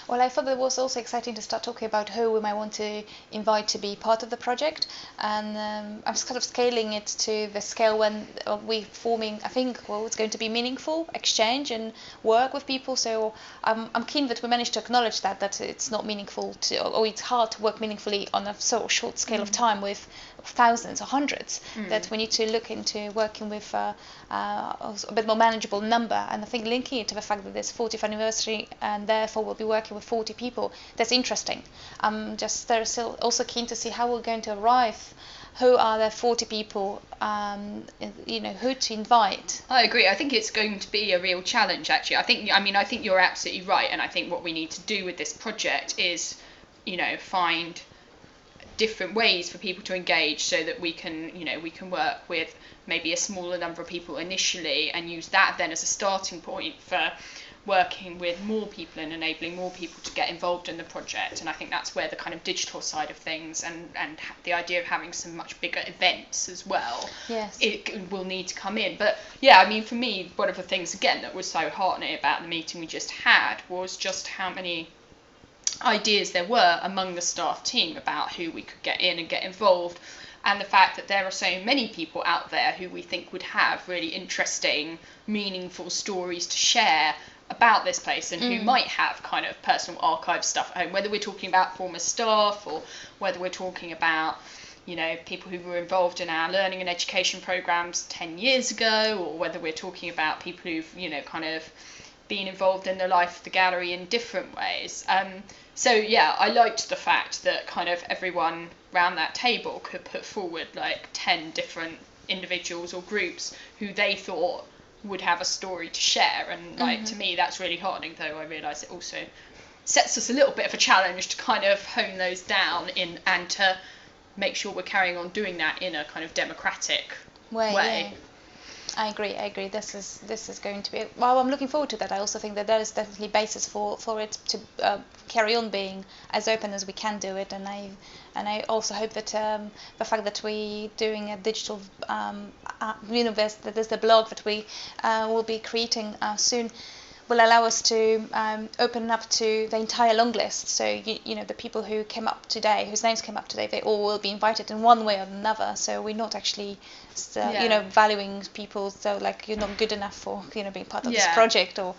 Well, I thought it was also exciting to start talking about who we might want to invite to be part of the project, and I'm kind of scaling it to the scale when we're forming, I think, well, it's going to be meaningful exchange and work with people. So I'm keen that we managed to acknowledge that it's not meaningful to, or it's hard to work meaningfully on a sort of short scale of time with thousands or hundreds, that we need to look into working with a bit more manageable number. And I think linking it to the fact that there's 40th anniversary and therefore we'll be working with 40 people, that's interesting. I'm just still also keen to see how we're going to arrive. Who are the 40 people, who to invite? I agree. I think it's going to be a real challenge, actually. I think you're absolutely right. And I think what we need to do with this project is, find different ways for people to engage so that we can work with maybe a smaller number of people initially and use that then as a starting point for working with more people and enabling more people to get involved in the project. And I think that's where the kind of digital side of things and the idea of having some much bigger events as well, yes, it will need to come in. But yeah, I mean, for me, one of the things again that was so heartening about the meeting we just had was just how many ideas there were among the staff team about who we could get in and get involved, and the fact that there are so many people out there who we think would have really interesting, meaningful stories to share about this place, and who might have kind of personal archive stuff at home, whether we're talking about former staff or whether we're talking about people who were involved in our learning and education programs 10 years ago, or whether we're talking about people who've kind of been involved in the life of the gallery in different ways. So yeah, I liked the fact that kind of everyone around that table could put forward like 10 different individuals or groups who they thought would have a story to share. And to me, that's really heartening, though I realise it also sets us a little bit of a challenge to kind of hone those down and to make sure we're carrying on doing that in a kind of democratic way. Yeah. I agree. This is going to be, well, I'm looking forward to that. I also think that there is definitely basis for it to carry on being as open as we can do it, and I also hope that the fact that we're doing a digital universe, that there's the blog that we will be creating soon, will allow us to open up to the entire long list. So the people who came up today, whose names came up today, they all will be invited in one way or another. So we're not actually valuing people, so like you're not good enough for being part of this project, or